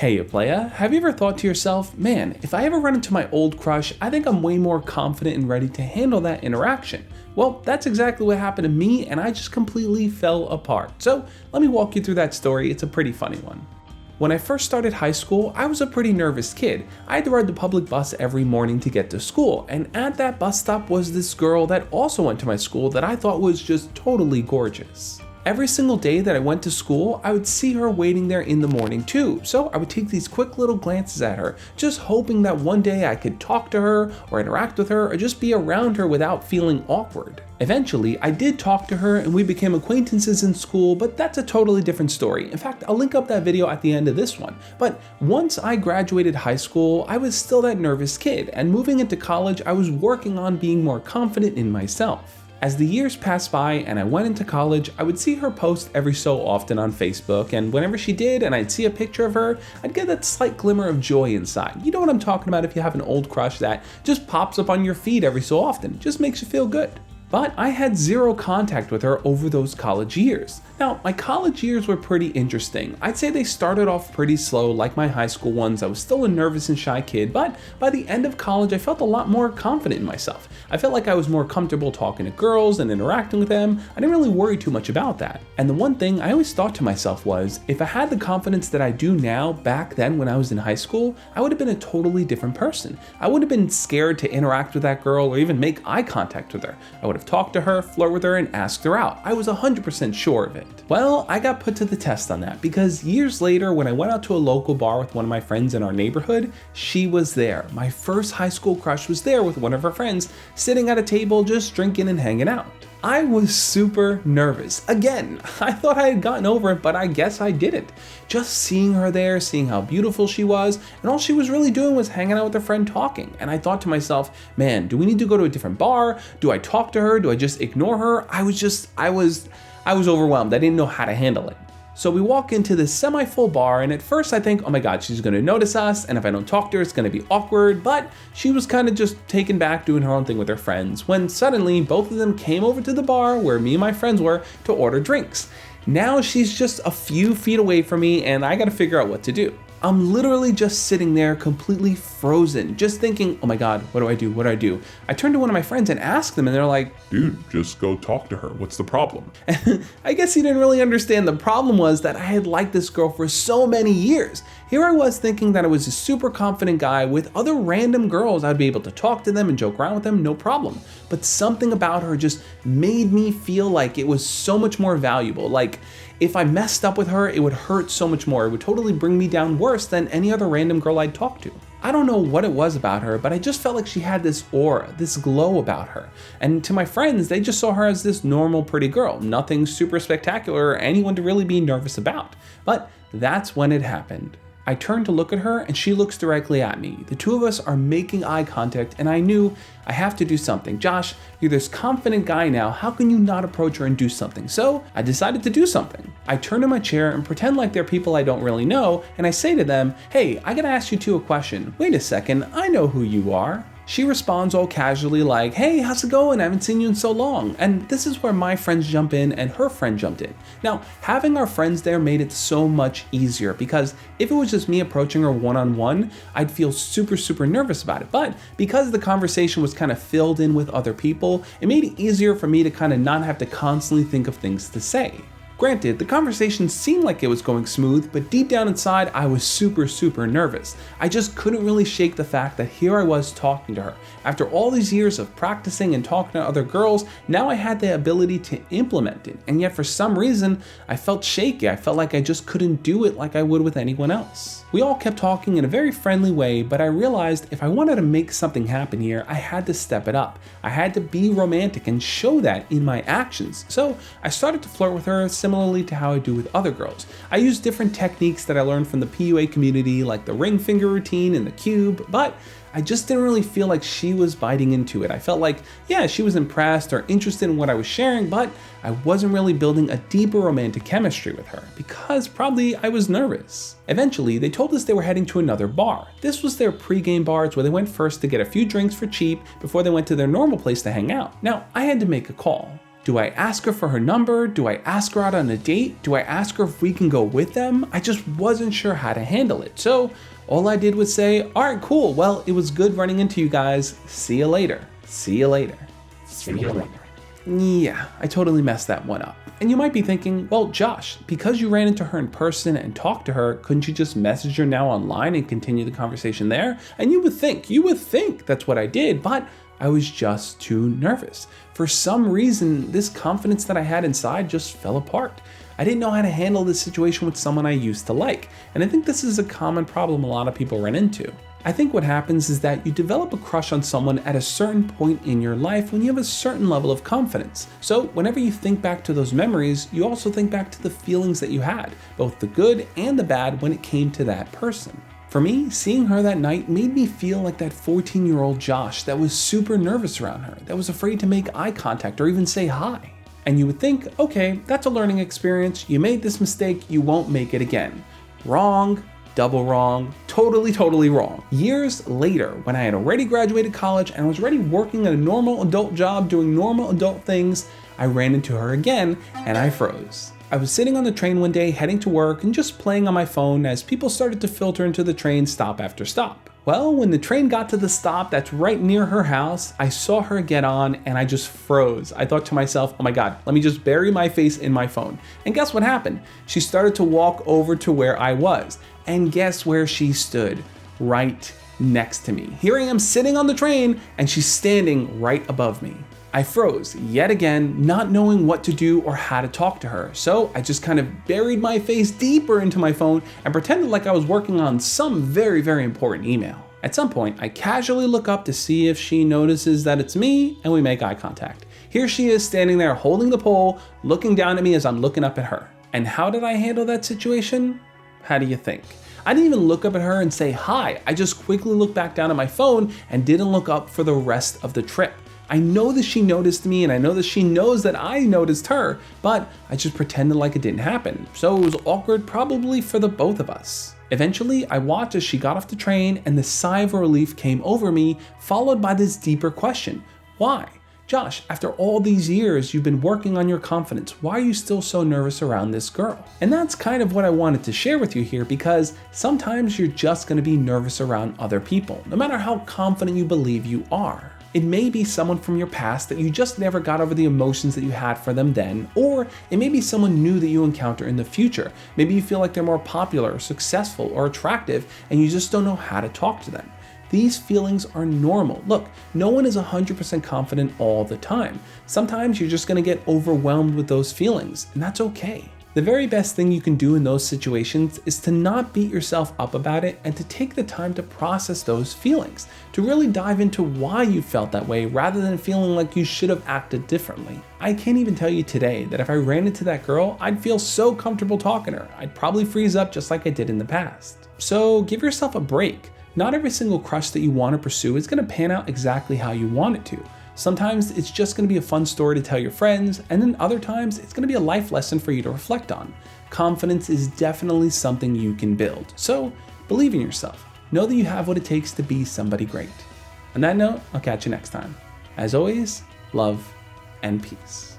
Hey, playa, have you ever thought to yourself, man, if I ever run into my old crush, I think I'm way more confident and ready to handle that interaction? Well, that's exactly what happened to me, and I just completely fell apart. So let me walk you through that story. It's a pretty funny one. When I first started high school, I was a pretty nervous kid. I had to ride the public bus every morning to get to school, and at that bus stop was this girl that also went to my school that I thought was just totally gorgeous. Every single day that I went to school, I would see her waiting there in the morning too, so I would take these quick little glances at her, just hoping that one day I could talk to her or interact with her or just be around her without feeling awkward. Eventually, I did talk to her and we became acquaintances in school, but that's a totally different story. In fact, I'll link up that video at the end of this one. But once I graduated high school, I was still that nervous kid, and moving into college, I was working on being more confident in myself. As the years passed by and I went into college, I would see her post every so often on Facebook, and whenever she did and I'd see a picture of her, I'd get that slight glimmer of joy inside. You know what I'm talking about if you have an old crush that just pops up on your feed every so often, just makes you feel good. But I had zero contact with her over those college years. Now, my college years were pretty interesting. I'd say they started off pretty slow, like my high school ones. I was still a nervous and shy kid, but by the end of college, I felt a lot more confident in myself. I felt like I was more comfortable talking to girls and interacting with them. I didn't really worry too much about that. And the one thing I always thought to myself was, if I had the confidence that I do now back then when I was in high school, I would have been a totally different person. I wouldn't have been scared to interact with that girl or even make eye contact with her. I would have talked to her, flirt with her, and asked her out. I was 100% sure of it. Well, I got put to the test on that because years later, when I went out to a local bar with one of my friends in our neighborhood, she was there. My first high school crush was there with one of her friends, sitting at a table just drinking and hanging out. I was super nervous. Again, I thought I had gotten over it, but I guess I didn't. Just seeing her there, seeing how beautiful she was, and all she was really doing was hanging out with her friend talking. And I thought to myself, man, do we need to go to a different bar? Do I talk to her? Do I just ignore her? I was overwhelmed. I didn't know how to handle it. So we walk into this semi-full bar, and at first I think, oh my god, she's gonna notice us, and if I don't talk to her, it's gonna be awkward, but she was kind of just taken back doing her own thing with her friends, when suddenly both of them came over to the bar where me and my friends were to order drinks. Now she's just a few feet away from me, and I gotta figure out what to do. I'm literally just sitting there completely frozen, just thinking, oh my god, what do I do? What do I do? I turned to one of my friends and asked them, and they're like, dude, just go talk to her. What's the problem? I guess he didn't really understand. The problem was that I had liked this girl for so many years. Here I was thinking that I was a super confident guy with other random girls. I'd be able to talk to them and joke around with them, no problem. But something about her just made me feel like it was so much more valuable. Like, if I messed up with her, it would hurt so much more. It would totally bring me down worse than any other random girl I'd talk to. I don't know what it was about her, but I just felt like she had this aura, this glow about her. And to my friends, they just saw her as this normal, pretty girl. Nothing super spectacular or anyone to really be nervous about. But that's when it happened. I turned to look at her and she looks directly at me. The two of us are making eye contact and I knew I have to do something. Josh, you're this confident guy now. How can you not approach her and do something? So I decided to do something. I turn in my chair and pretend like they're people I don't really know. And I say to them, hey, I gotta ask you two a question. Wait a second, I know who you are. She responds all casually like, hey, how's it going? I haven't seen you in so long. And this is where my friends jump in and her friend jumped in. Now, having our friends there made it so much easier because if it was just me approaching her one-on-one, I'd feel super nervous about it. But because the conversation was kind of filled in with other people, it made it easier for me to kind of not have to constantly think of things to say. Granted, the conversation seemed like it was going smooth, but deep down inside, I was super nervous. I just couldn't really shake the fact that here I was talking to her. After all these years of practicing and talking to other girls, now I had the ability to implement it. And yet for some reason, I felt shaky. I felt like I just couldn't do it like I would with anyone else. We all kept talking in a very friendly way, but I realized if I wanted to make something happen here, I had to step it up. I had to be romantic and show that in my actions. So I started to flirt with her similarly to how I do with other girls. I used different techniques that I learned from the PUA community, like the ring finger routine and the cube, but I just didn't really feel like she was biting into it. I felt like, yeah, she was impressed or interested in what I was sharing, but I wasn't really building a deeper romantic chemistry with her because probably I was nervous. Eventually, they told us they were heading to another bar. This was their pre-game bar where they went first to get a few drinks for cheap before they went to their normal place to hang out. Now, I had to make a call. Do I ask her for her number? Do I ask her out on a date? Do I ask her if we can go with them? I just wasn't sure how to handle it. So all I did was say, all right, cool. Well, it was good running into you guys. See you later. See you later. See you later. Yeah, I totally messed that one up. And you might be thinking, well, Josh, because you ran into her in person and talked to her, couldn't you just message her now online and continue the conversation there? And you would think that's what I did, but I was just too nervous. For some reason, this confidence that I had inside just fell apart. I didn't know how to handle this situation with someone I used to like. And I think this is a common problem a lot of people run into. I think what happens is that you develop a crush on someone at a certain point in your life when you have a certain level of confidence. So whenever you think back to those memories, you also think back to the feelings that you had, both the good and the bad when it came to that person. For me, seeing her that night made me feel like that 14-year-old Josh that was super nervous around her, that was afraid to make eye contact or even say hi. And you would think, okay, that's a learning experience. You made this mistake, you won't make it again. Wrong. Double wrong, totally wrong. Years later, when I had already graduated college and was already working at a normal adult job doing normal adult things, I ran into her again and I froze. I was sitting on the train one day heading to work and just playing on my phone as people started to filter into the train stop after stop. Well, when the train got to the stop that's right near her house, I saw her get on and I just froze. I thought to myself, oh my God, let me just bury my face in my phone. And guess what happened? She started to walk over to where I was. And guess where she stood? Right next to me. Here I am sitting on the train and she's standing right above me. I froze yet again, not knowing what to do or how to talk to her. So I just kind of buried my face deeper into my phone and pretended like I was working on some very important email. At some point, I casually look up to see if she notices that it's me and we make eye contact. Here she is standing there holding the pole, looking down at me as I'm looking up at her. And how did I handle that situation? How do you think? I didn't even look up at her and say hi. I just quickly looked back down at my phone and didn't look up for the rest of the trip. I know that she noticed me and I know that she knows that I noticed her, but I just pretended like it didn't happen. So it was awkward probably for the both of us. Eventually, I watched as she got off the train and the sigh of relief came over me, followed by this deeper question. Why? Josh, after all these years you've been working on your confidence, why are you still so nervous around this girl? And that's kind of what I wanted to share with you here, because sometimes you're just going to be nervous around other people, no matter how confident you believe you are. It may be someone from your past that you just never got over the emotions that you had for them then, or it may be someone new that you encounter in the future. Maybe you feel like they're more popular, or successful, or attractive, and you just don't know how to talk to them. These feelings are normal. Look, no one is 100% confident all the time. Sometimes you're just going to get overwhelmed with those feelings, and that's okay. The very best thing you can do in those situations is to not beat yourself up about it and to take the time to process those feelings, to really dive into why you felt that way rather than feeling like you should have acted differently. I can't even tell you today that if I ran into that girl, I'd feel so comfortable talking to her. I'd probably freeze up just like I did in the past. So give yourself a break. Not every single crush that you want to pursue is going to pan out exactly how you want it to. Sometimes it's just going to be a fun story to tell your friends, and then other times it's going to be a life lesson for you to reflect on. Confidence is definitely something you can build. So believe in yourself. Know that you have what it takes to be somebody great. On that note, I'll catch you next time. As always, love and peace.